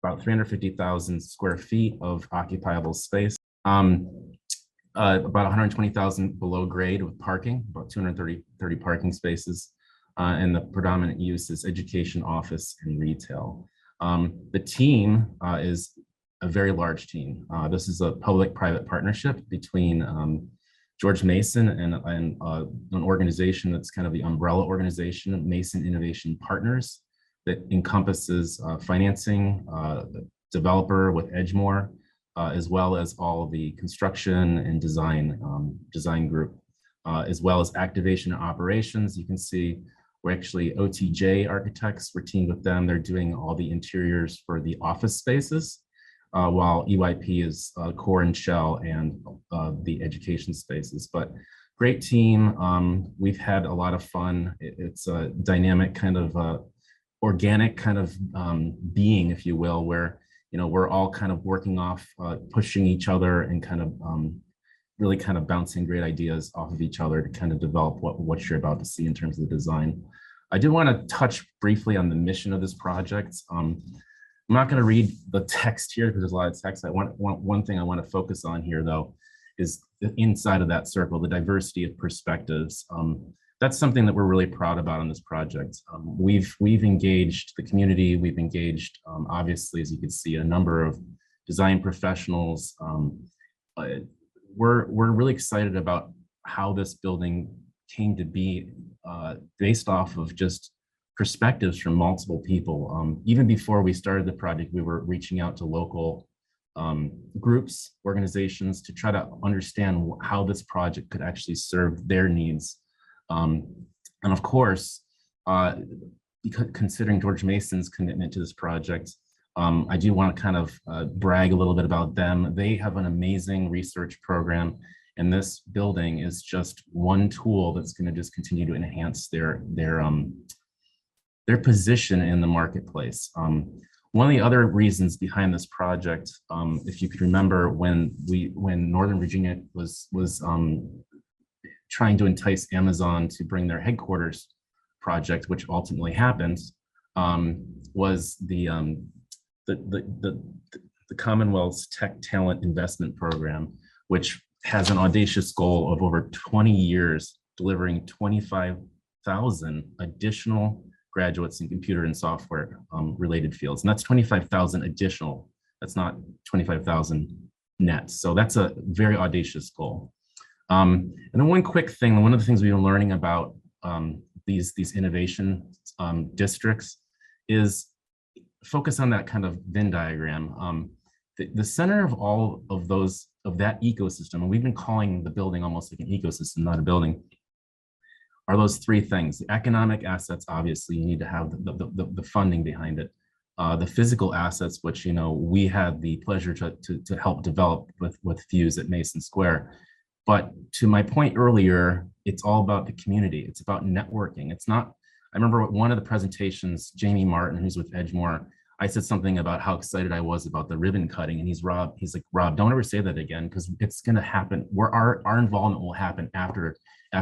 about 350,000 square feet of occupiable space. About 120,000 below grade with parking, about 230 parking spaces. And the predominant use is education, office, and retail. The team is a very large team. This is a public-private partnership between George Mason and an organization that's kind of the umbrella organization, Mason Innovation Partners, that encompasses financing, the developer with Edgemore, as well as all of the construction and design group, as well as activation and operations. You can see we're actually OTJ architects. We're teamed with them. They're doing all the interiors for the office spaces, while EYP is core and shell and the education spaces. But great team. We've had a lot of fun. It's a dynamic kind of organic kind of being, if you will, where we're all kind of working off, pushing each other and kind of really kind of bouncing great ideas off of each other to kind of develop what you're about to see in terms of the design. I do want to touch briefly on the mission of this project. I'm not going to read the text here because there's a lot of text. One thing I want to focus on here, though, is the inside of that circle, the diversity of perspectives. That's something that we're really proud about on this project. We've engaged the community. We've engaged, obviously, as you can see, a number of design professionals. We're really excited about how this building came to be, based off of just perspectives from multiple people. Even before we started the project, we were reaching out to local groups, organizations, to try to understand how this project could actually serve their needs. And of course, because considering George Mason's commitment to this project, I do want to kind of brag a little bit about them. They have an amazing research program, and this building is just one tool that's going to just continue to enhance their position in the marketplace. One of the other reasons behind this project, if you could remember when Northern Virginia was trying to entice Amazon to bring their headquarters project, which ultimately happened, was the Commonwealth's Tech Talent Investment Program, which has an audacious goal of over 20 years, delivering 25,000 additional graduates in computer and software related fields. And that's 25,000 additional, that's not 25,000 net. So that's a very audacious goal. And then one quick thing, one of the things we've been learning about these innovation districts is focus on that kind of Venn diagram. The center of all of that ecosystem, and we've been calling the building almost like an ecosystem, not a building, are those three things. The economic assets, obviously, you need to have the funding behind it. The physical assets, which we had the pleasure to help develop with Fuse at Mason Square. But to my point earlier, it's all about the community. It's about networking. It's not, I remember one of the presentations, Jamie Martin, who's with Edgemore, I said something about how excited I was about the ribbon cutting, and he's like, Rob, don't ever say that again, because it's going to happen. Our involvement will happen after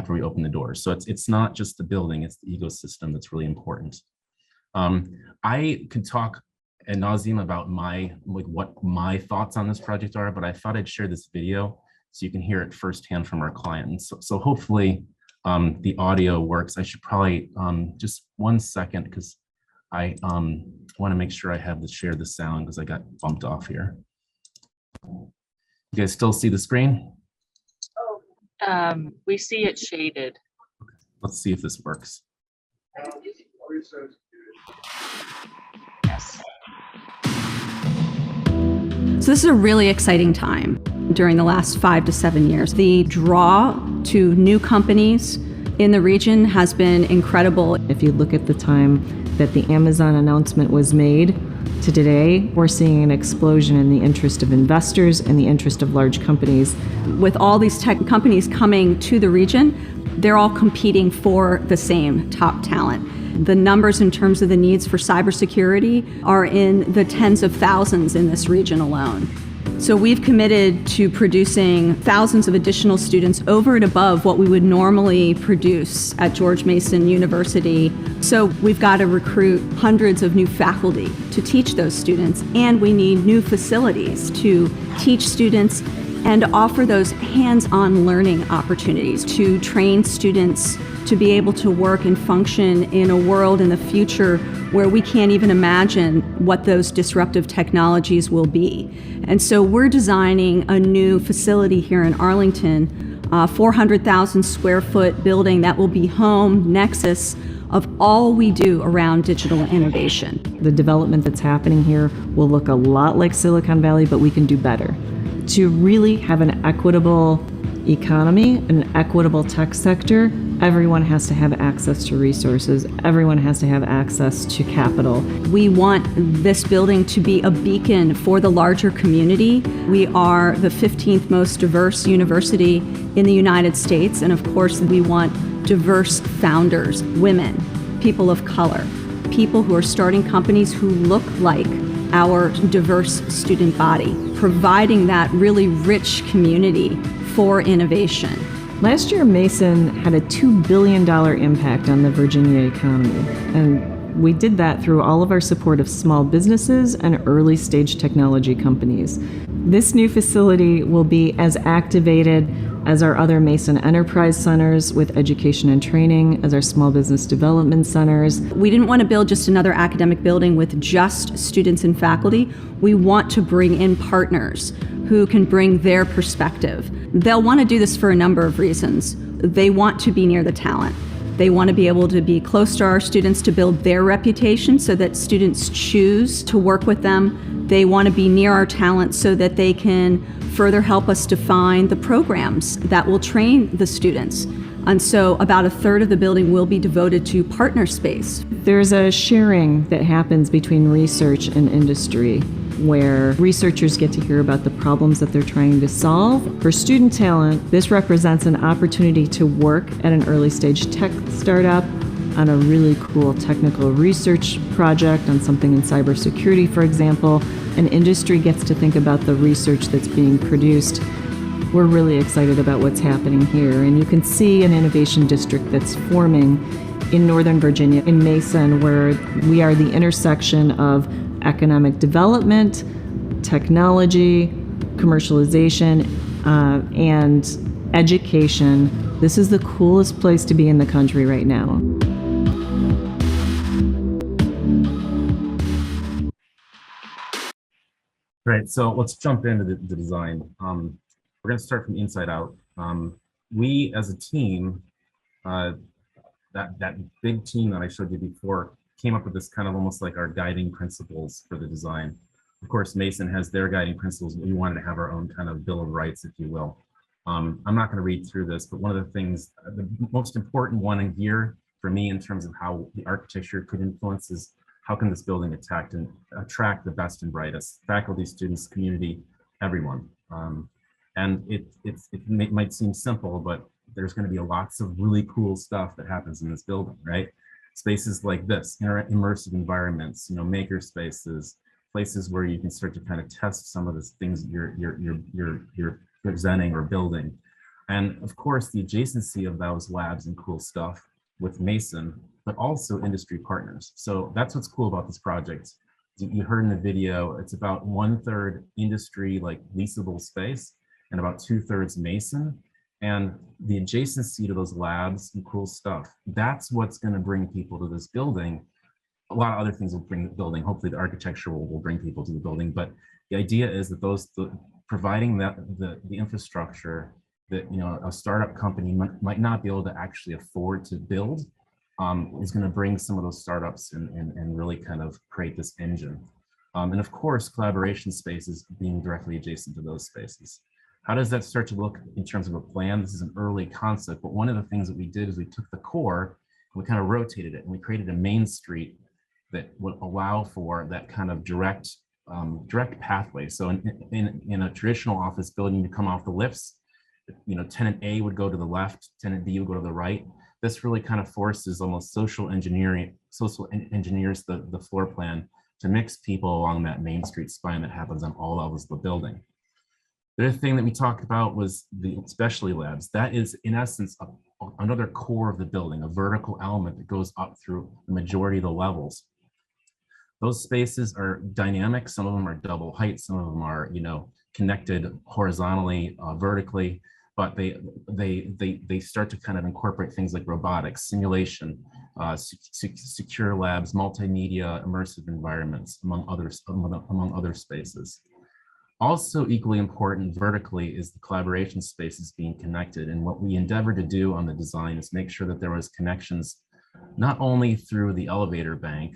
we open the doors. So it's not just the building, it's the ecosystem that's really important. I could talk ad nauseum about what my thoughts on this project are, but I thought I'd share this video so you can hear it firsthand from our clients. So hopefully the audio works. I should probably, just 1 second, because I want to make sure I have share the sound because I got bumped off here. You guys still see the screen? We see it shaded. Okay. Let's see if this works. Yes. So this is a really exciting time during the last 5 to 7 years. The draw to new companies in the region has been incredible. If you look at the time that the Amazon announcement was made to today, we're seeing an explosion in the interest of investors and the interest of large companies. With all these tech companies coming to the region, they're all competing for the same top talent. The numbers in terms of the needs for cybersecurity are in the tens of thousands in this region alone. So we've committed to producing thousands of additional students over and above what we would normally produce at George Mason University. So we've got to recruit hundreds of new faculty to teach those students, and we need new facilities to teach students and offer those hands-on learning opportunities to train students to be able to work and function in a world in the future where we can't even imagine what those disruptive technologies will be. And so we're designing a new facility here in Arlington, a 400,000 square foot building that will be home nexus of all we do around digital innovation. The development that's happening here will look a lot like Silicon Valley, but we can do better. To really have an equitable economy, an equitable tech sector, everyone has to have access to resources. Everyone has to have access to capital. We want this building to be a beacon for the larger community. We are the 15th most diverse university in the United States, and of course, we want diverse founders, women, people of color, people who are starting companies who look like our diverse student body, providing that really rich community for innovation. Last year, Mason had a $2 billion impact on the Virginia economy, and we did that through all of our support of small businesses and early stage technology companies. This new facility will be as activated as our other Mason Enterprise Centers with education and training, as our small business development centers. We didn't want to build just another academic building with just students and faculty. We want to bring in partners who can bring their perspective. They'll want to do this for a number of reasons. They want to be near the talent. They want to be able to be close to our students to build their reputation so that students choose to work with them. They want to be near our talent so that they can further help us define the programs that will train the students. And so about a third of the building will be devoted to partner space. There's a sharing that happens between research and industry, where researchers get to hear about the problems that they're trying to solve. For student talent, this represents an opportunity to work at an early stage tech startup on a really cool technical research project on something in cybersecurity, for example. And industry gets to think about the research that's being produced. We're really excited about what's happening here. And you can see an innovation district that's forming in Northern Virginia, in Mason, where we are the intersection of economic development, technology, commercialization, and education. This is the coolest place to be in the country right now. Right, so let's jump into the design. We're going to start from the inside out. We as a team, that big team that I showed you before, came up with this kind of almost like our guiding principles for the design. Of course, Mason has their guiding principles, but we wanted to have our own kind of bill of rights, if you will. I'm not going to read through this, but one of the things, the most important one in here for me in terms of how the architecture could influence is how can this building attract the best and brightest faculty, students, community, everyone. And it might seem simple, but there's going to be lots of really cool stuff that happens in this building, right? Spaces like this, immersive environments, maker spaces, places where you can start to kind of test some of the things you're presenting or building. And of course, the adjacency of those labs and cool stuff with Mason, but also industry partners. So that's what's cool about this project. You heard in the video, it's about 1/3 industry, like leasable space, and about 2/3 Mason. And the adjacency to those labs and cool stuff, that's what's going to bring people to this building. A lot of other things will bring the building. Hopefully the architecture will bring people to the building. But the idea is that providing the infrastructure that a startup company might not be able to actually afford to build is going to bring some of those startups and really kind of create this engine. And of course, collaboration spaces being directly adjacent to those spaces. How does that start to look in terms of a plan? This is an early concept, but one of the things that we did is we took the core and we kind of rotated it and we created a main street that would allow for that kind of direct pathway. So in a traditional office building, you come off the lifts, tenant A would go to the left, tenant B would go to the right. This really kind of forces almost social engineers the floor plan to mix people along that main street spine that happens on all levels of the building. The other thing that we talked about was the specialty labs. That is, in essence, another core of the building, a vertical element that goes up through the majority of the levels. Those spaces are dynamic. Some of them are double height. Some of them are, connected horizontally, vertically. But they start to kind of incorporate things like robotics, simulation, secure labs, multimedia, immersive environments, among other spaces. Also equally important vertically is the collaboration spaces being connected. And what we endeavored to do on the design is make sure that there was connections not only through the elevator bank,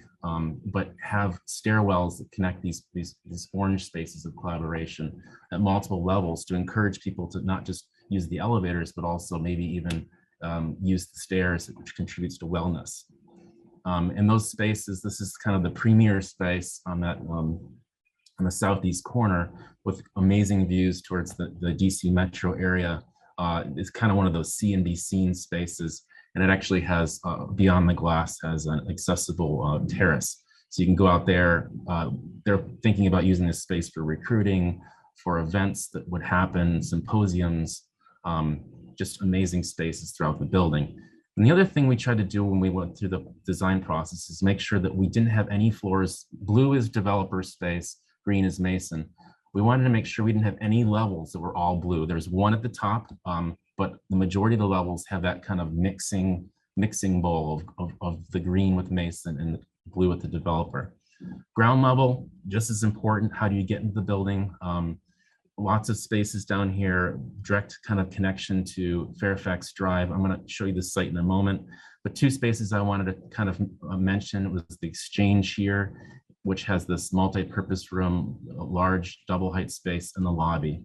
but have stairwells that connect these orange spaces of collaboration at multiple levels to encourage people to not just use the elevators, but also maybe even use the stairs, which contributes to wellness. In those spaces, this is kind of the premier space on that on the southeast corner with amazing views towards the DC metro area. It's kind of one of those see and be seen spaces. And it actually has, beyond the glass, has an accessible terrace. So you can go out there. They're thinking about using this space for recruiting, for events that would happen, symposiums, just amazing spaces throughout the building. And the other thing we tried to do when we went through the design process is make sure that we didn't have any floors. Blue is developer space, green is Mason. We wanted to make sure we didn't have any levels that were all blue. There's one at the top, but the majority of the levels have that kind of mixing bowl of the green with Mason and the blue with the developer. Ground level, just as important. How do you get into the building? Lots of spaces down here, direct kind of connection to Fairfax Drive. I'm going to show you the site in a moment, but two spaces I wanted to kind of mention was the Exchange here, which has this multi-purpose room, a large double height space in the lobby.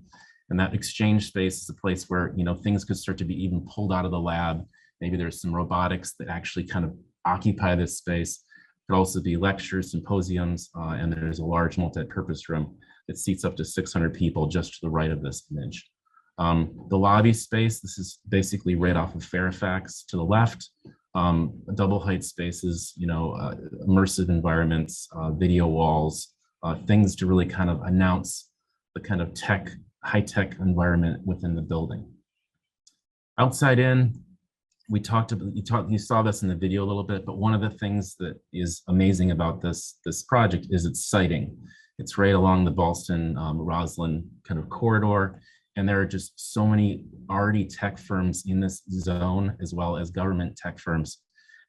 And that Exchange space is a place where, things could start to be even pulled out of the lab. Maybe there's some robotics that actually kind of occupy this space. It could also be lectures, symposiums, and there's a large multi-purpose room that seats up to 600 people just to the right of this image. The lobby space, this is basically right off of Fairfax to the left. Double height spaces, immersive environments, video walls, things to really kind of announce the kind of high-tech environment within the building. Outside in, you saw this in the video a little bit, but one of the things that is amazing about this project is its siting. It's right along the Ballston-Roslyn kind of corridor. And there are just so many already tech firms in this zone, as well as government tech firms.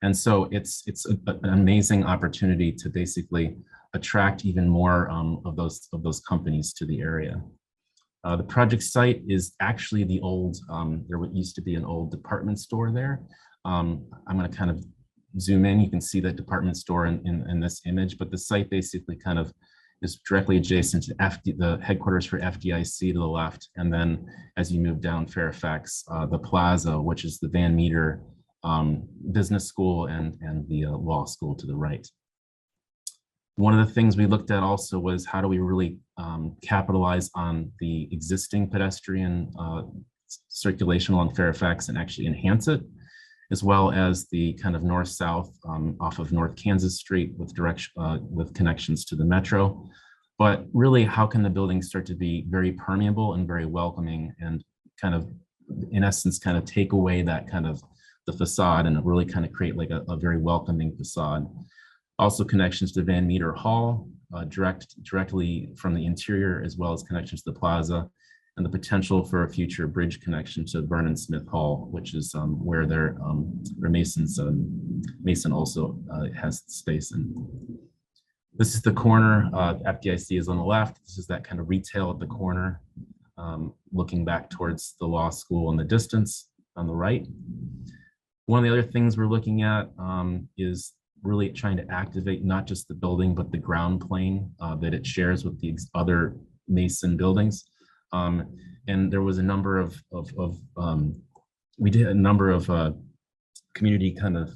And so it's an amazing opportunity to basically attract even more of those companies to the area. The project site is actually the old, there used to be an old department store there. I'm going to kind of zoom in. You can see that department store in this image, but the site basically kind of is directly adjacent to the headquarters for FDIC to the left. And then as you move down Fairfax, the plaza, which is the Van Meter Business School and the law school to the right. One of the things we looked at also was how do we really capitalize on the existing pedestrian circulation along Fairfax and actually enhance it, as well as the kind of north-south off of North Kansas Street with connections to the metro. But really, how can the building start to be very permeable and very welcoming and kind of, in essence, kind of take away that kind of the facade and really kind of create like a very welcoming facade. Also connections to Van Meter Hall, directly from the interior, as well as connections to the plaza, and the potential for a future bridge connection to Vernon Smith Hall, which is where Mason also has space in. This is the corner. FDIC is on the left. This is that kind of retail at the corner, looking back towards the law school in the distance on the right. One of the other things we're looking at is really trying to activate not just the building, but the ground plane that it shares with the other Mason buildings. And there was a number of we did a number of community kind of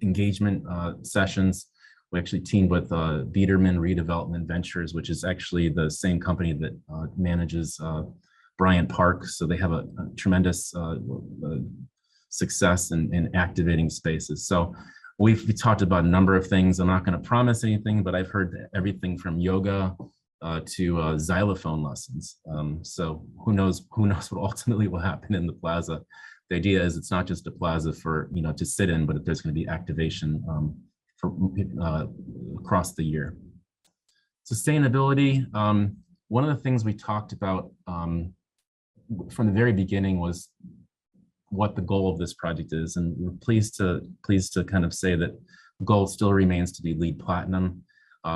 engagement sessions. We actually teamed with Biederman Redevelopment Ventures, which is actually the same company that manages Bryant Park. So they have a tremendous success in activating spaces. So we talked about a number of things. I'm not going to promise anything, but I've heard everything from yoga to xylophone lessons. So who knows what ultimately will happen in the plaza. The idea is it's not just a plaza for, to sit in, but there's going to be activation for across the year. Sustainability. One of the things we talked about from the very beginning was what the goal of this project is, and we're pleased to kind of say that the goal still remains to be LEED Platinum.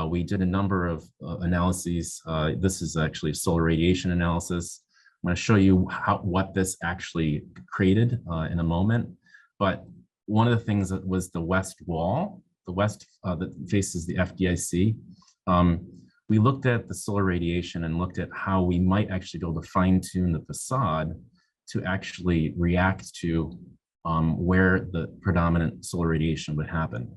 We did a number of analyses. This is actually a solar radiation analysis. I'm going to show you what this actually created in a moment. But one of the things that was the west wall, that faces the FDIC. We looked at the solar radiation and looked at how we might actually be able to fine tune the facade to actually react to where the predominant solar radiation would happen.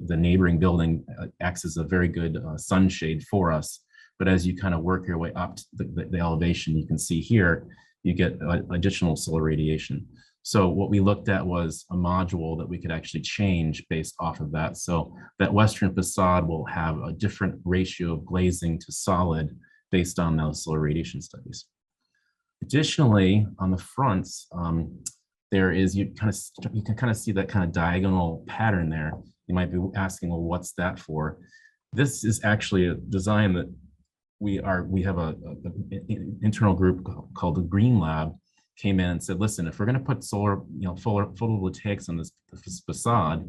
The neighboring building acts as a very good sunshade for us. But as you kind of work your way up to the elevation, you can see here, you get additional solar radiation. So what we looked at was a module that we could actually change based off of that. So that western facade will have a different ratio of glazing to solid based on those solar radiation studies. Additionally, on the fronts, there is, you can kind of see that kind of diagonal pattern there. You might be asking, well, what's that for? This is actually a design that we have an internal group called the Green Lab came in and said, listen, if we're going to put solar, photovoltaics on this facade,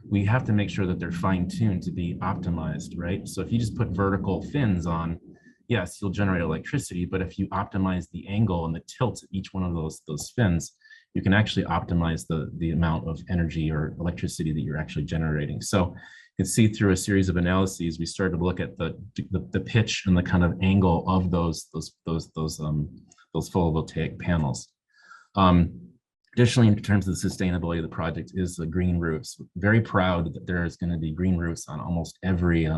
we have to make sure that they're fine-tuned to be optimized, right? So if you just put vertical fins on, yes, you'll generate electricity, but if you optimize the angle and the tilt of each one of those fins, you can actually optimize the amount of energy or electricity that you're actually generating. So you can see through a series of analyses, we started to look at the pitch and the kind of angle of those photovoltaic panels. Additionally, in terms of the sustainability of the project is the green roofs. Very proud that there is going to be green roofs on almost every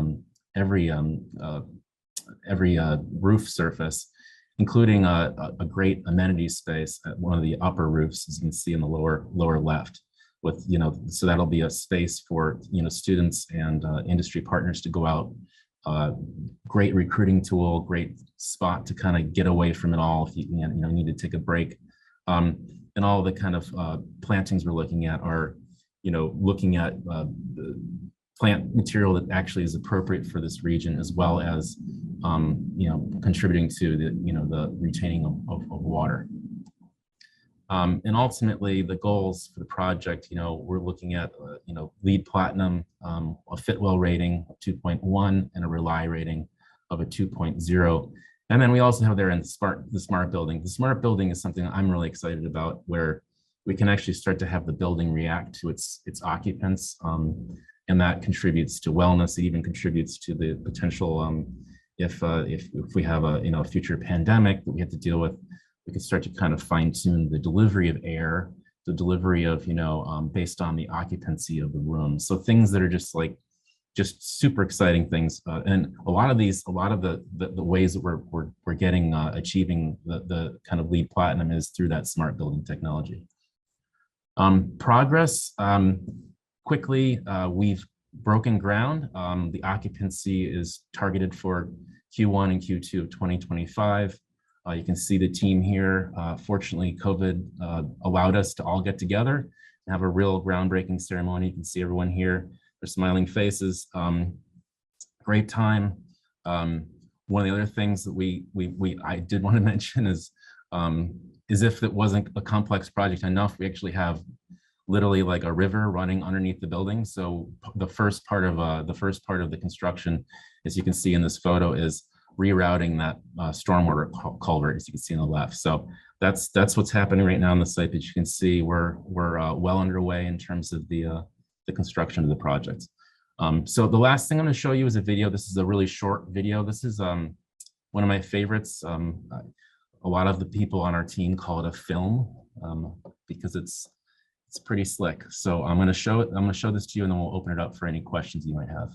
roof surface, including a great amenity space at one of the upper roofs, as you can see in the lower left. With so that'll be a space for students and industry partners to go out. Great recruiting tool, great spot to kind of get away from it all if you need to take a break. And all the kind of plantings we're looking at are, looking at the plant material that actually is appropriate for this region, as well as, contributing to the retaining of water. And ultimately, the goals for the project, we're looking at, LEED Platinum, a Fitwell rating of 2.1, and a Rely rating of a 2.0. And then we also have there in the smart building. The smart building is something I'm really excited about, where we can actually start to have the building react to its occupants, and that contributes to wellness. It even contributes to the potential if we have a future pandemic that we have to deal with. We can start to kind of fine tune the delivery of air, the delivery of, based on the occupancy of the room. So things that are just super exciting things. And a lot of the ways that we're getting, achieving the kind of LEED Platinum is through that smart building technology. Progress, quickly, we've broken ground. The occupancy is targeted for Q1 and Q2 of 2025. You can see the team here. Fortunately, COVID allowed us to all get together and have a real groundbreaking ceremony. You can see everyone here, their smiling faces. Great time. One of the other things that I did want to mention is if it wasn't a complex project enough, we actually have literally like a river running underneath the building. So the first part of the construction, as you can see in this photo, is rerouting that stormwater culvert, as you can see on the left. So that's what's happening right now on the site. That you can see we're well underway in terms of the construction of the project. So the last thing I'm going to show you is a video. This is a really short video. This is one of my favorites. A lot of the people on our team call it a film because it's pretty slick. So I'm going to show it. I'm going to show this to you, and then we'll open it up for any questions you might have.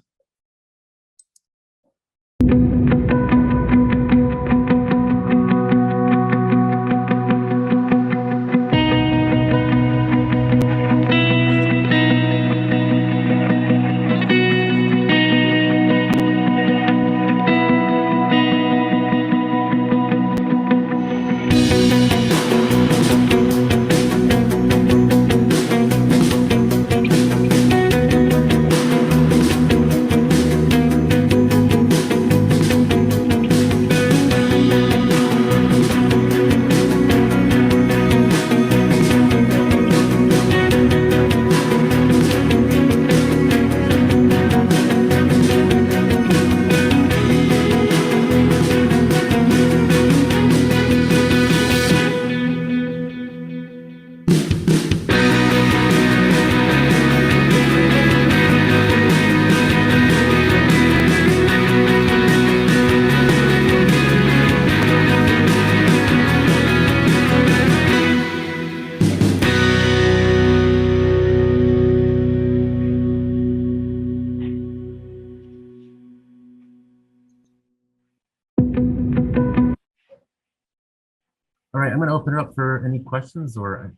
All right, I'm going to open it up for any questions, or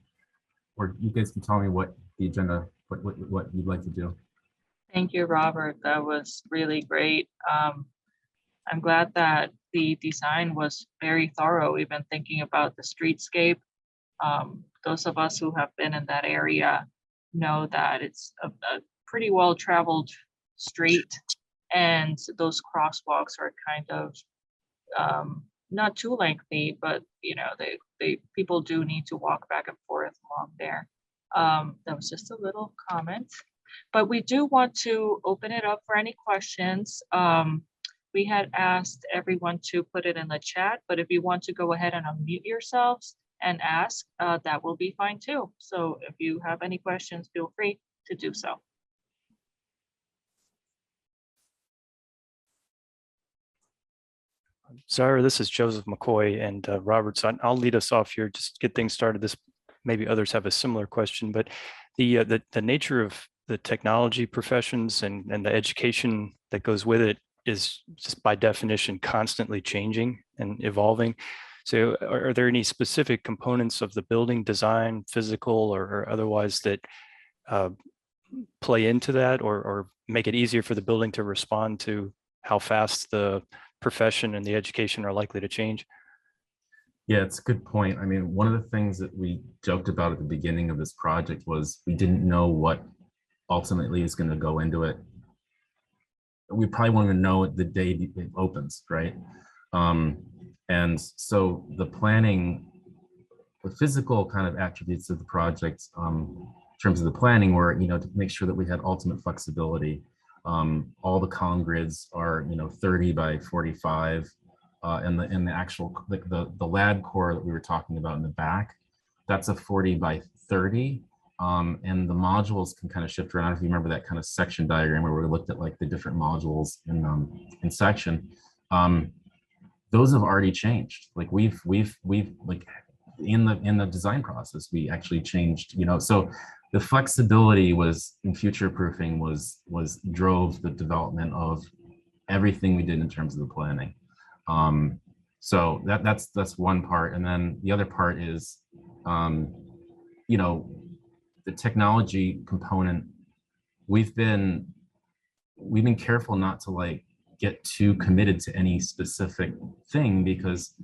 you guys can tell me what the agenda, what you'd like to do. Thank you, Robert. That was really great. I'm glad that the design was very thorough, even thinking about the streetscape. Those of us who have been in that area know that it's a pretty well-traveled street, and those crosswalks are kind of not too lengthy, but you know, people do need to walk back and forth along there. That was just a little comment, but we do want to open it up for any questions. We had asked everyone to put it in the chat, but if you want to go ahead and unmute yourselves and ask, that will be fine too. So if you have any questions, feel free to do so. Zara, this is Joseph McCoy, and Robert, so I'll lead us off here, just get things started. This, maybe others have a similar question, but the nature of the technology professions and the education that goes with it is just by definition constantly changing and evolving. So are there any specific components of the building design, physical or otherwise, that play into that, or make it easier for the building to respond to how fast the profession and the education are likely to change? Yeah, it's a good point. I mean, one of the things that we joked about at the beginning of this project was we didn't know what ultimately is going to go into it. We probably want to know it the day it opens, right? And so the planning, the physical kind of attributes of the project, in terms of the planning, were, you know, to make sure that we had ultimate flexibility. All the column grids are, you know, 30 by 45, and the actual, like the lab core that we were talking about in the back, that's a 40 by 30. And the modules can kind of shift around. If you remember that kind of section diagram where we looked at like the different modules in section, those have already changed. Like we've like in the design process, we actually changed, you know, so the flexibility was in future proofing drove the development of everything we did in terms of the planning. So that's one part. And then the other part is, you know, the technology component. We've been careful not to like get too committed to any specific thing, because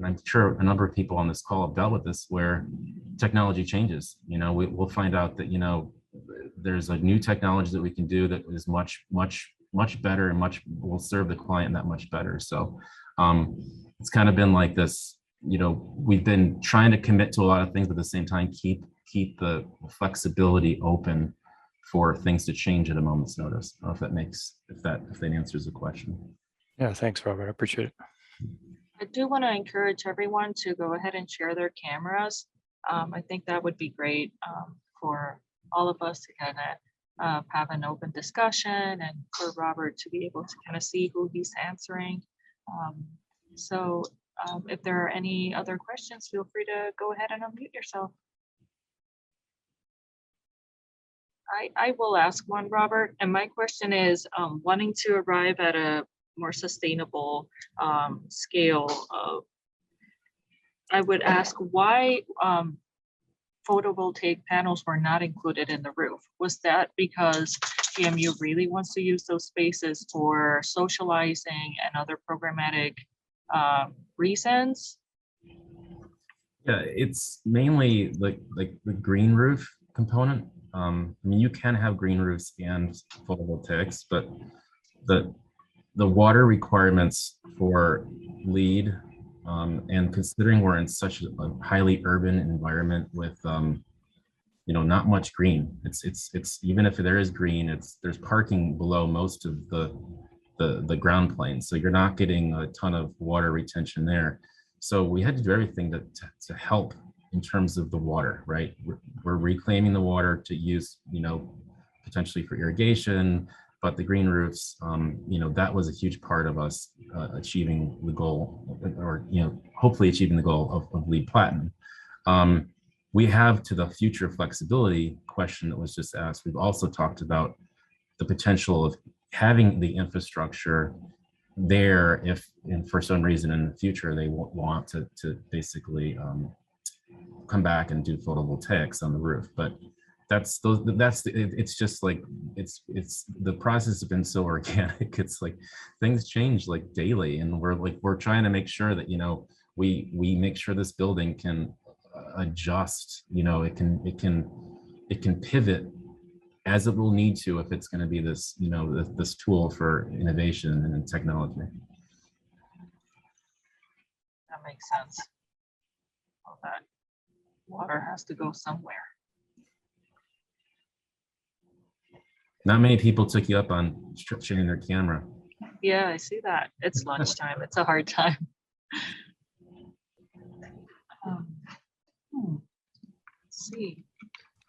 I'm sure a number of people on this call have dealt with this, where technology changes. You know, we'll find out that, you know, there's a new technology that we can do that is much better and will serve the client that much better. So it's kind of been like this, you know, we've been trying to commit to a lot of things, but at the same time keep the flexibility open for things to change at a moment's notice. I don't know if that answers the question. Yeah, thanks, Robert. I appreciate it. I do want to encourage everyone to go ahead and share their cameras. I think that would be great for all of us to kind of have an open discussion, and for Robert to be able to kind of see who he's answering. So if there are any other questions, feel free to go ahead and unmute yourself. I will ask one, Robert, and my question is, wanting to arrive at a more sustainable scale of, I would ask why photovoltaic panels were not included in the roof. Was that because GMU really wants to use those spaces for socializing and other programmatic reasons? Yeah, it's mainly like the green roof component. I mean, you can have green roofs and photovoltaics, but the water requirements for LEED, and considering we're in such a highly urban environment with you know, not much green. It's even if there is green, there's parking below most of the ground planes, so you're not getting a ton of water retention there. So we had to do everything to help in terms of the water, right? We're reclaiming the water to use, you know, potentially for irrigation, but the green roofs, you know, that was a huge part of us achieving the goal, or, you know, hopefully achieving the goal of LEED Platinum. We have, to the future flexibility question that was just asked, we've also talked about the potential of having the infrastructure there if, and for some reason in the future, they want to basically come back and do photovoltaics on the roof. But it's just like, it's the process has been so organic. It's like things change like daily, and we're trying to make sure that, we make sure this building can adjust, it can pivot as it will need to, if it's going to be this, this tool for innovation and technology. That makes sense. All that water has to go somewhere. Not many people took you up on sharing their camera. Yeah, I see that. It's lunchtime. It's a hard time. Let's see.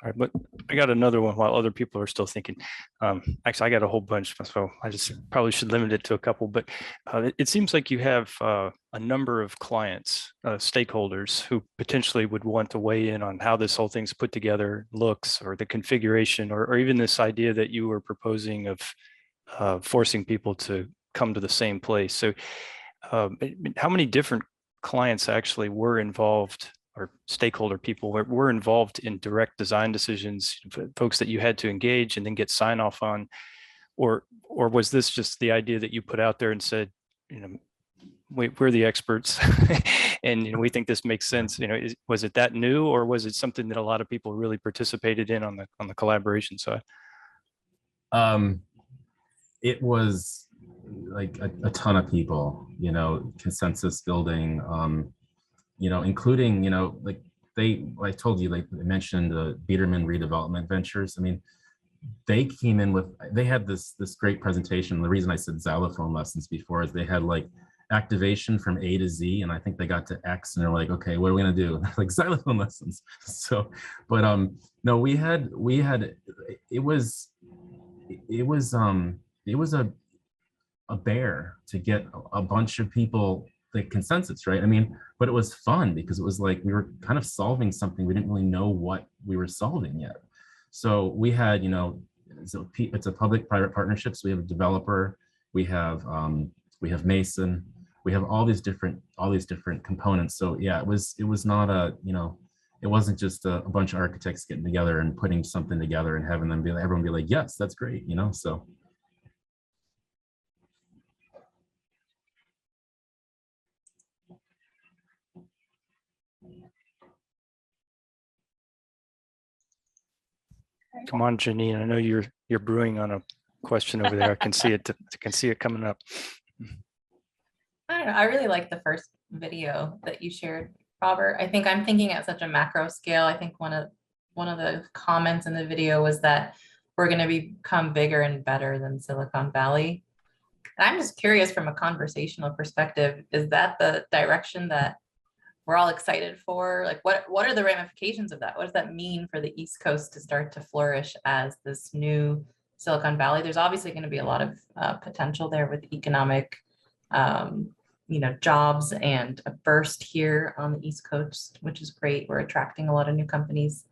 All right, but I got another one while other people are still thinking. Actually, I got a whole bunch, so I just probably should limit it to a couple. But it seems like you have a number of clients, stakeholders who potentially would want to weigh in on how this whole thing's put together, looks, or the configuration, or even this idea that you were proposing of forcing people to come to the same place. So how many different clients actually were involved, or stakeholder people were involved in direct design decisions, folks that you had to engage and then get sign off on? Or was this just the idea that you put out there and said, we're the experts and we think this makes sense? Was it that new, or was it something that a lot of people really participated in on the collaboration side? It was like a ton of people, consensus building, including, like I told you, like I mentioned the Biederman redevelopment ventures. I mean, they came in with, they had this great presentation. The reason I said xylophone lessons before is they had like activation from A to Z, and I think they got to X and they're like, okay, what are we gonna do? Like xylophone lessons. So, but no, we had it was a bear to get a bunch of people the consensus, right? I mean, but it was fun because it was like we were kind of solving something. We didn't really know what we were solving yet. So we had, it's a public-private partnership. So we have a developer, we have Mason, we have all these different components. So yeah, it was not it wasn't just a bunch of architects getting together and putting something together and having them everyone be like, yes, that's great, so. Come on, Janine. I know you're brewing on a question over there. I can see it. I can see it coming up. I don't know. I really like the first video that you shared, Robert. I think I'm thinking at such a macro scale. I think one of the comments in the video was that we're going to become bigger and better than Silicon Valley. And I'm just curious, from a conversational perspective, is that the direction that we're all excited for? Like, what are the ramifications of that? What does that mean for the East Coast to start to flourish as this new Silicon Valley? There's obviously going to be a lot of potential there with economic, jobs and a burst here on the East Coast, which is great. We're attracting a lot of new companies.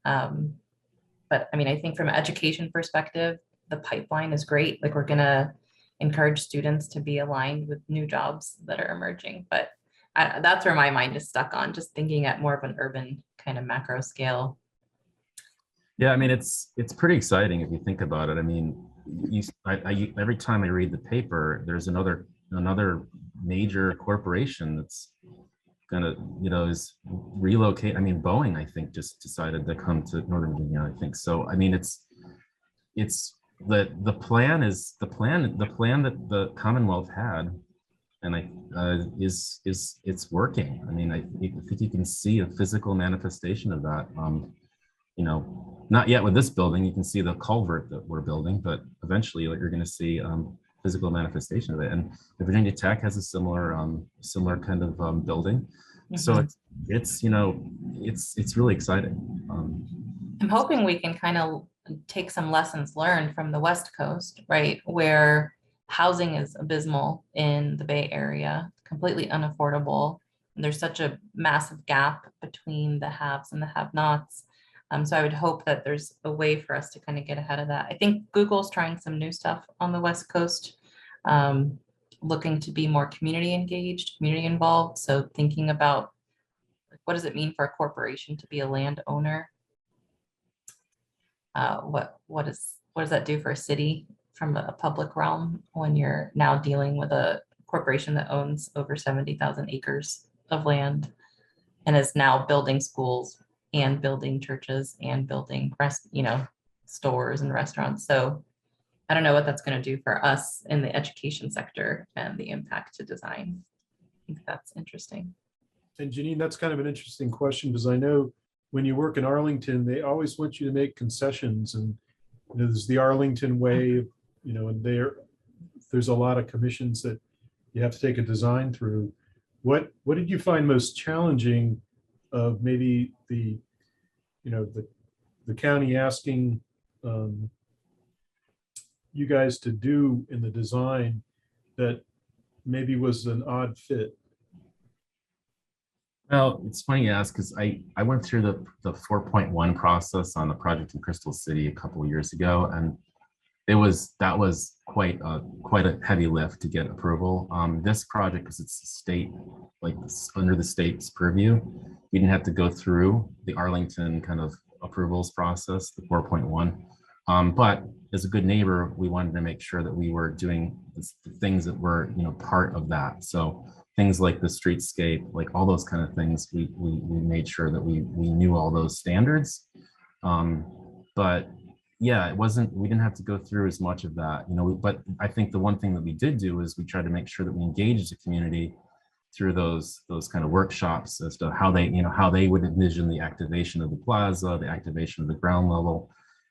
But I mean, I think from an education perspective, the pipeline is great. Like, we're going to encourage students to be aligned with new jobs that are emerging. But that's where my mind is stuck on, just thinking at more of an urban kind of macro scale. Yeah, I mean, it's pretty exciting if you think about it. I mean, every time I read the paper, there's another major corporation that's gonna, is relocate. I mean, Boeing, I think, just decided to come to Northern Virginia, I think. So, I mean, it's the plan that the Commonwealth had, and it's working. I mean, I think you can see a physical manifestation of that. Not yet with this building. You can see the culvert that we're building, but eventually you're going to see physical manifestation of it. And the Virginia Tech has a similar kind of building. Mm-hmm. So it's really exciting. I'm hoping we can kind of take some lessons learned from the West Coast, right, where housing is abysmal in the Bay Area, completely unaffordable. And there's such a massive gap between the haves and the have-nots. So I would hope that there's a way for us to kind of get ahead of that. I think Google's trying some new stuff on the West Coast looking to be more community engaged, community involved. So thinking about what does it mean for a corporation to be a landowner? What does that do for a city from a public realm when you're now dealing with a corporation that owns over 70,000 acres of land and is now building schools and building churches and building stores and restaurants. So I don't know what that's going to do for us in the education sector and the impact to design. I think that's interesting. And Janine, that's kind of an interesting question, because I know when you work in Arlington, they always want you to make concessions, and there's the Arlington way, and there's a lot of commissions that you have to take a design through. What did you find most challenging of maybe the county asking you guys to do in the design that maybe was an odd fit? Well, it's funny you ask, because I went through the 4.1 process on the project in Crystal City a couple of years ago, and that was quite a heavy lift to get approval. This project, because it's state, like under the state's purview, we didn't have to go through the Arlington kind of approvals process, the 4.1. But as a good neighbor, we wanted to make sure that we were doing the things that were part of that. So things like the streetscape, like all those kind of things, we made sure that we knew all those standards. But yeah, we didn't have to go through as much of that, but I think the one thing that we did do is we tried to make sure that we engaged the community through those kind of workshops as to how they would envision the activation of the plaza, the activation of the ground level,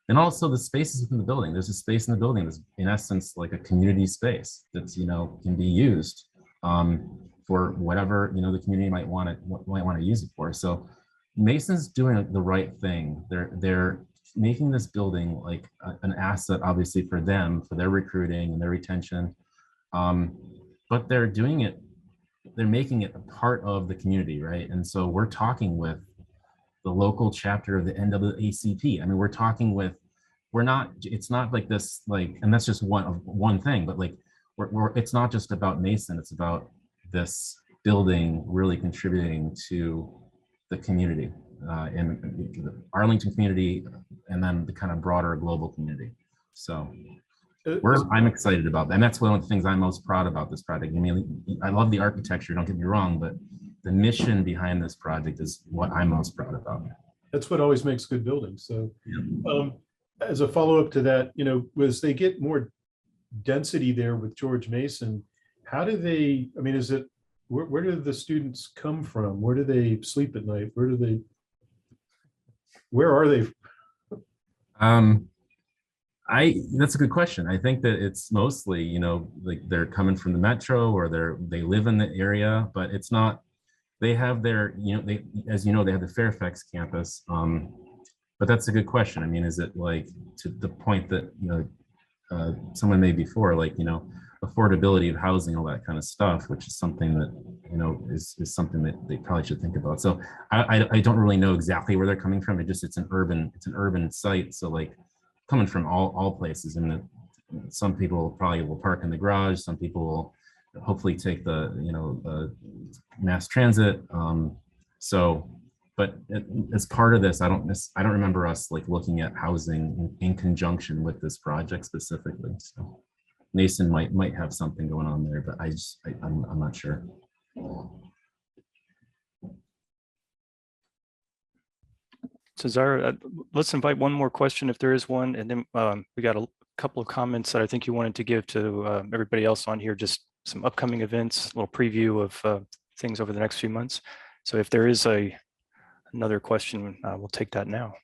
and also the spaces within the building. There's a space in the building that's in essence like a community space that's can be used for whatever the community might want to use it for. So Mason's doing the right thing. They're making this building like an asset, obviously, for them, for their recruiting and their retention. But they're making it a part of the community, right? And so we're talking with the local chapter of the NAACP. I mean, it's not like this, and that's just one thing, but like, it's not just about Mason, it's about this building really contributing to the community, and the Arlington community, and then the kind of broader global community. So I'm excited about that. And that's one of the things I'm most proud about this project. I mean, I love the architecture, don't get me wrong, but the mission behind this project is what I'm most proud about. That's what always makes good buildings. So as a follow-up to that, as they get more density there with George Mason, how do they, I mean, where do the students come from? Where do they sleep at night? Where are they? That's a good question. I think that it's mostly, like they're coming from the metro, or they live in the area, but it's not, they have their, as they have the Fairfax campus. But that's a good question. I mean, is it like to the point that, someone made before, like, affordability of housing, all that kind of stuff, which is something that, is something that they probably should think about. So I don't really know exactly where they're coming from. It's an urban site. So like coming from all places. I mean, some people probably will park in the garage. Some people will hopefully take the, mass transit. But as part of this, I don't remember us like looking at housing in conjunction with this project specifically. So Mason might have something going on there, but I'm not sure. So Zara, let's invite one more question if there is one, and then we got a couple of comments that I think you wanted to give to everybody else on here, just some upcoming events, a little preview of things over the next few months. So if there is another question, we'll take that now.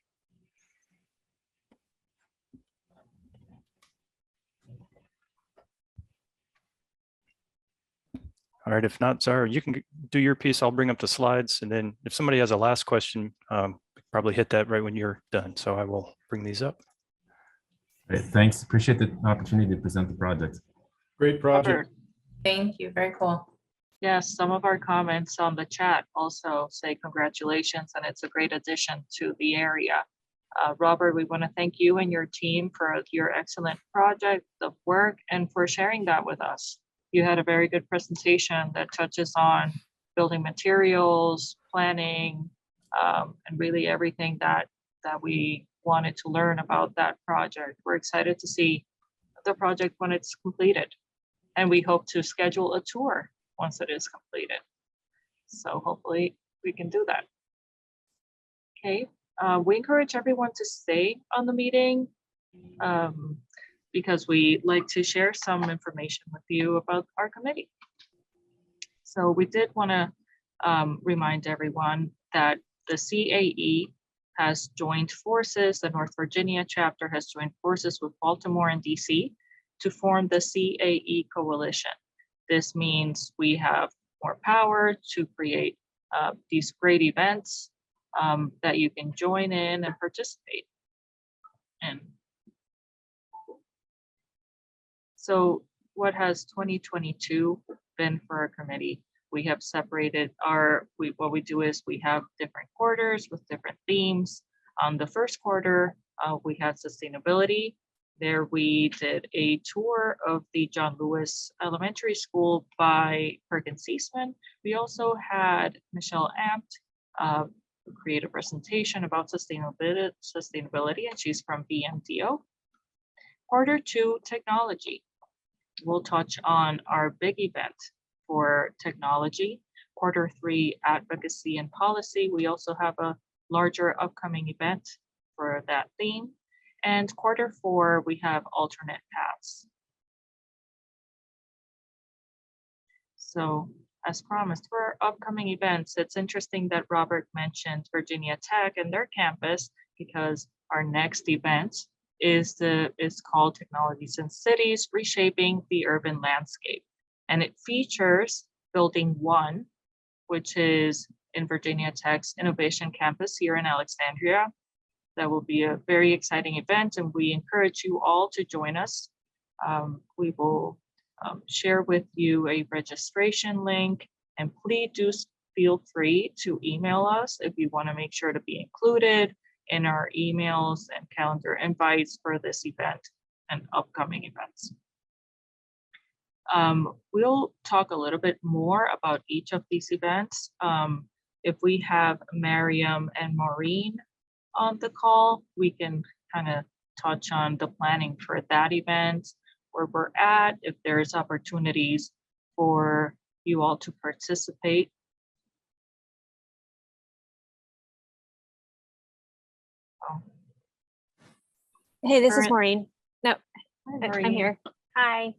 All right, if not, Zara, you can do your piece. I'll bring up the slides, and then if somebody has a last question, probably hit that right when you're done. So I will bring these up. Great, thanks. Appreciate the opportunity to present the project. Great project. Robert, Thank you. Very cool. yes, some of our comments on the chat also say congratulations, and it's a great addition to the area. Robert, we want to thank you and your team for your excellent project of work and for sharing that with us. you had a very good presentation that touches on building materials, planning, and really everything that we wanted to learn about that project. We're excited to see the project when it's completed, and we hope to schedule a tour once it is completed. So hopefully we can do that. Okay, we encourage everyone to stay on the meeting because we like to share some information with you about our committee. So we did want to remind everyone that the CAE has joined forces. The North Virginia chapter has joined forces with Baltimore and DC to form the CAE Coalition. This means we have more power to create these great events that you can join in and participate in. So what has 2022 been for our committee? We have separated what we do is we have different quarters with different themes. The first quarter, we had sustainability. There we did a tour of the John Lewis Elementary School by Perkins Eastman. We also had Michelle Ampt create a presentation about sustainability, and she's from BMDO. Quarter 2, technology. We'll touch on our big event for technology. Quarter 3, advocacy and policy. We also have a larger upcoming event for that theme. And quarter 4, we have alternate paths. So as promised, for our upcoming events, it's interesting that Robert mentioned Virginia Tech and their campus, because our next event is called Technologies in Cities, Reshaping the Urban Landscape. And it features Building 1, which is in Virginia Tech's Innovation Campus here in Alexandria. That will be a very exciting event, and we encourage you all to join us. We will share with you a registration link, and please do feel free to email us if you want to make sure to be included in our emails and calendar invites for this event and upcoming events. We'll talk a little bit more about each of these events. If we have Mariam and Maureen on the call, we can kind of touch on the planning for that event, where we're at, if there's opportunities for you all to participate. Hey, this is Maureen. No, Hi, I'm Maureen. here. Hi.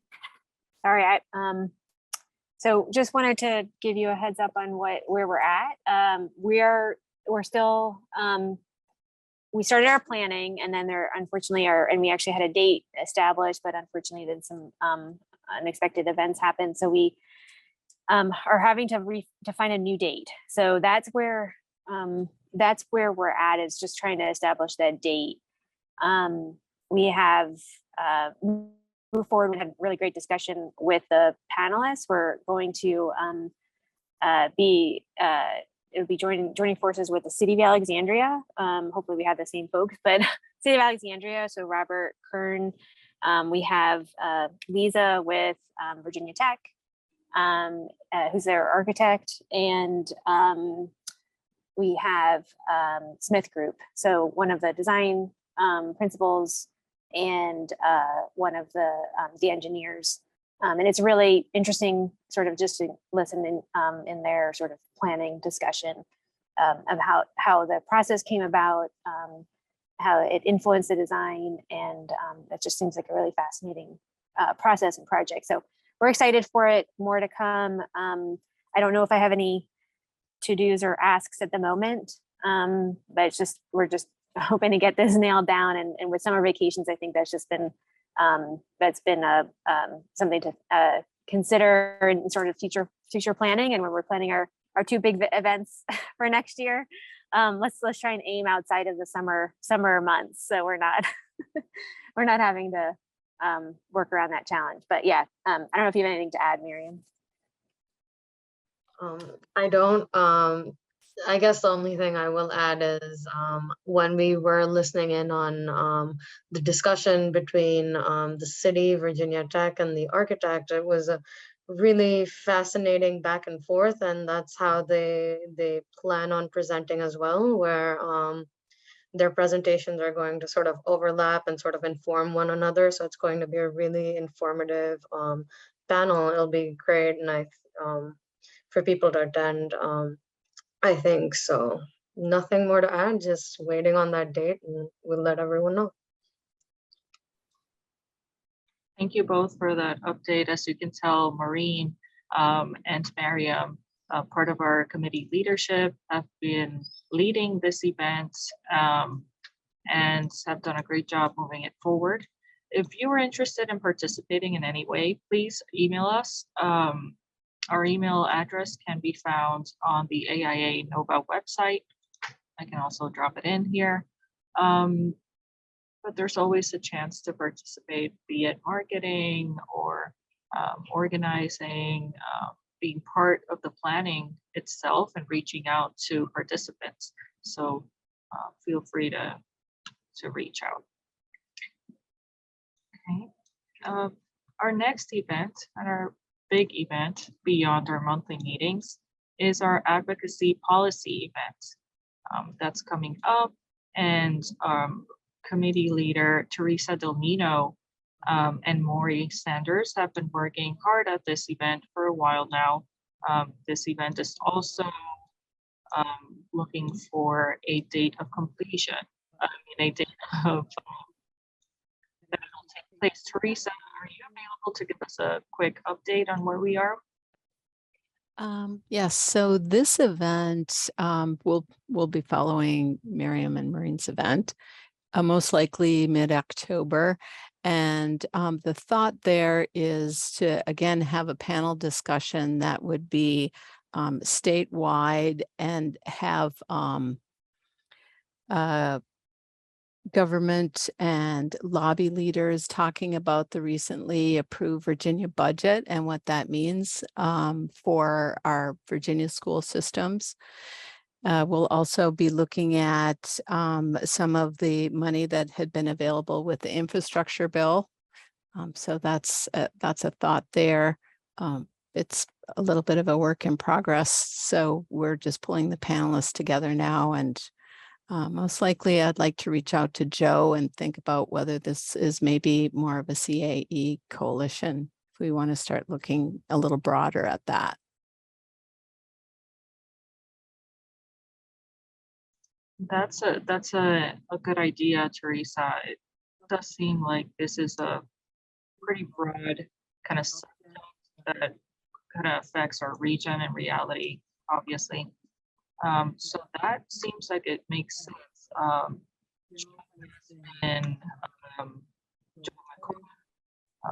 Sorry, so just wanted to give you a heads up on where we're at. We're still, we started our planning, and then unfortunately and we actually had a date established, but unfortunately then some unexpected events happened. So we are having to find a new date. So that's where we're at, is just trying to establish that date. We have moved forward. We had a really great discussion with the panelists. We're going to it'll be joining forces with the City of Alexandria. Hopefully we have the same folks, but City of Alexandria. So Robert Kern, we have Lisa with Virginia Tech, who's their architect, and we have Smith Group. So one of the design principals and one of the engineers. And it's really interesting sort of just to listen in their sort of planning discussion of how the process came about, how it influenced the design, and that just seems like a really fascinating process and project. So we're excited for it, more to come. I don't know if I have any to-dos or asks at the moment, but it's just, we're just hoping to get this nailed down. And with summer vacations, I think that's just been something to consider in sort of future planning. And when we're planning our two big events for next year, let's try and aim outside of the summer months, so we're not we're not having to work around that challenge. But yeah, I don't know if you have anything to add, Miriam. I don't. I guess the only thing I will add is when we were listening in on the discussion between the city, Virginia Tech, and the architect, it was a really fascinating back and forth, and that's how they plan on presenting as well, where their presentations are going to sort of overlap and sort of inform one another. So it's going to be a really informative panel. It'll be great, and for people to attend. I think so. Nothing more to add. Just waiting on that date, and we'll let everyone know. Thank you both for that update. As you can tell, Maureen and Mariam, part of our committee leadership, have been leading this event and have done a great job moving it forward. If you are interested in participating in any way, please email us. Our email address can be found on the AIA NOVA website. I can also drop it in here. But there's always a chance to participate, be it marketing or organizing, being part of the planning itself and reaching out to participants. So feel free to reach out. Okay. Our next event and our big event beyond our monthly meetings is our advocacy policy event. That's coming up, and committee leader Teresa Del Nino and Maury Sanders have been working hard at this event for a while now. This event is also looking for a date of completion, a date of that will take place. Teresa, are you available to give us a quick update on where we are? Yes, so this event will be following Miriam and Maureen's event, most likely mid-October. And the thought there is to, again, have a panel discussion that would be statewide and have government and lobby leaders talking about the recently approved Virginia budget and what that means for our Virginia school systems. We'll also be looking at some of the money that had been available with the infrastructure bill. So that's a thought there. It's a little bit of a work in progress. So we're just pulling the panelists together now, and most likely I'd like to reach out to Joe and think about whether this is maybe more of a CAE coalition, if we want to start looking a little broader at that. That's a good idea, Teresa. It does seem like this is a pretty broad kind of that kind of affects our region and reality, obviously. So that seems like it makes sense. And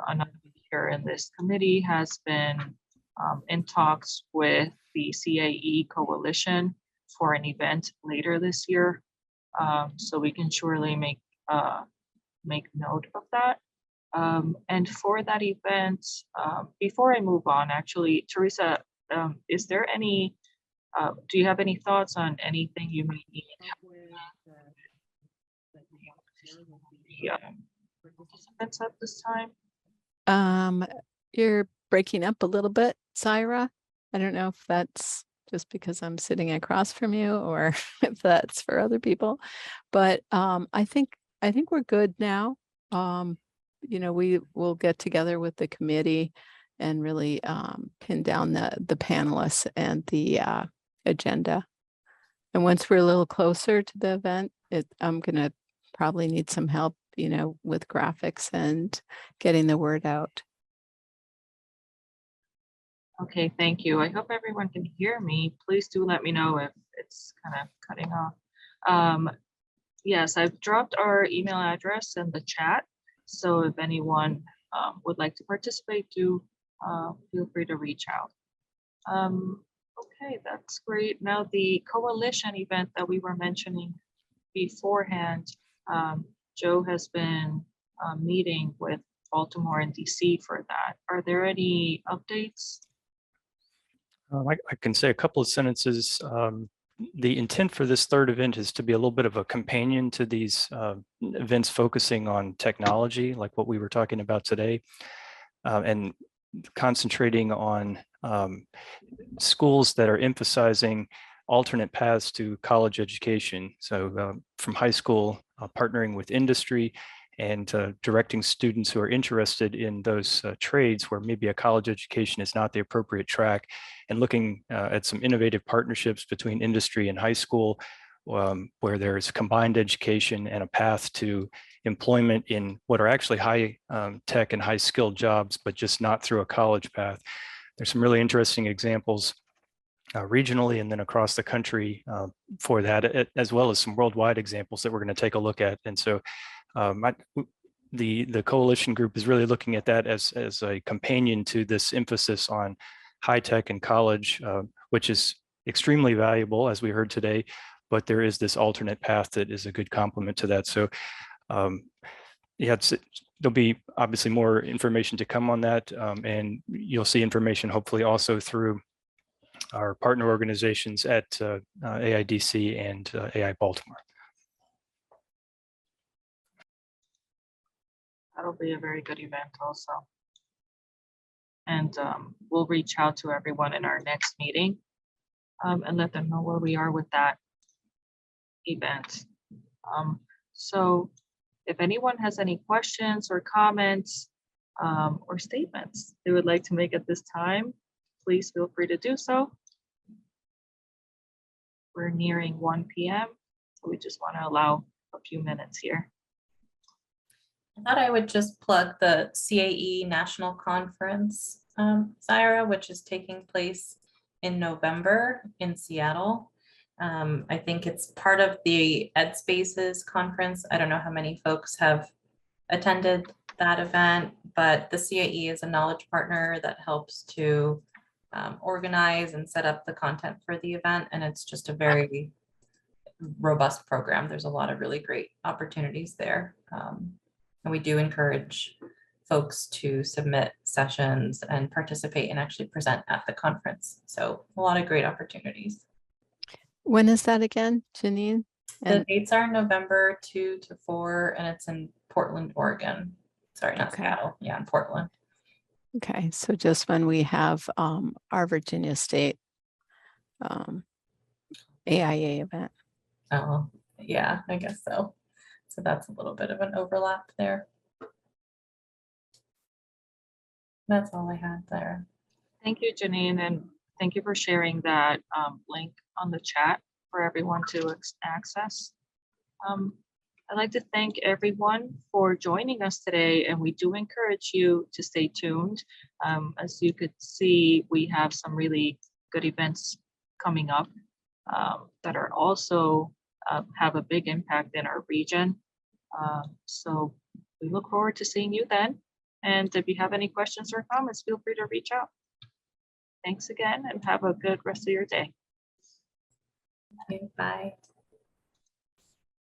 another leader in this committee has been in talks with the CAE coalition for an event later this year. So we can surely make note of that. And for that event, before I move on, actually, Teresa, is there any, do you have any thoughts on anything you might need participants at this time? You're breaking up a little bit, Syra. I don't know if that's just because I'm sitting across from you or if that's for other people, but I think we're good now. You know, we will get together with the committee and really pin down the panelists and the agenda. And once we're a little closer to the event, I'm gonna probably need some help, you know, with graphics and getting the word out. Okay, thank you. I hope everyone can hear me. Please do let me know if it's kind of cutting off. Yes, I've dropped our email address in the chat. So if anyone would like to participate, do feel free to reach out. Okay, that's great. Now the coalition event that we were mentioning beforehand, Joe has been meeting with Baltimore and DC for that. Are there any updates? I can say a couple of sentences. The intent for this third event is to be a little bit of a companion to these events focusing on technology, like what we were talking about today. And concentrating on schools that are emphasizing alternate paths to college education. So from high school, partnering with industry and directing students who are interested in those trades where maybe a college education is not the appropriate track, and looking at some innovative partnerships between industry and high school where there's combined education and a path to employment in what are actually high tech and high skilled jobs, but just not through a college path. There's some really interesting examples regionally and then across the country for that, as well as some worldwide examples that we're going to take a look at. And so the coalition group is really looking at that as a companion to this emphasis on high tech and college, which is extremely valuable, as we heard today, but there is this alternate path that is a good complement to that. So yeah, there'll be obviously more information to come on that, and you'll see information hopefully also through our partner organizations at AIDC and AI Baltimore. That'll be a very good event also. And we'll reach out to everyone in our next meeting and let them know where we are with that event. So if anyone has any questions or comments or statements they would like to make at this time, please feel free to do so. We're nearing 1 p.m., so we just want to allow a few minutes here. I thought I would just plug the CAE National Conference, Zaira, which is taking place in November in Seattle. I think it's part of the Ed Spaces conference. I don't know how many folks have attended that event, but the CAE is a knowledge partner that helps to organize and set up the content for the event. And it's just a very robust program. There's a lot of really great opportunities there. And we do encourage folks to submit sessions and participate and actually present at the conference. So a lot of great opportunities. When is that again, Janine? The dates are November 2 to 4, and it's in Portland, Oregon. Sorry, not Seattle. Yeah, in Portland. Okay, so just when we have our Virginia State AIA event. Oh, yeah, I guess so. So that's a little bit of an overlap there. That's all I had there. Thank you, Janine, and thank you for sharing that link on the chat for everyone to access. I'd like to thank everyone for joining us today, and we do encourage you to stay tuned. As you could see, we have some really good events coming up that are also have a big impact in our region. So we look forward to seeing you then. And if you have any questions or comments, feel free to reach out. Thanks again, and have a good rest of your day. Okay, bye.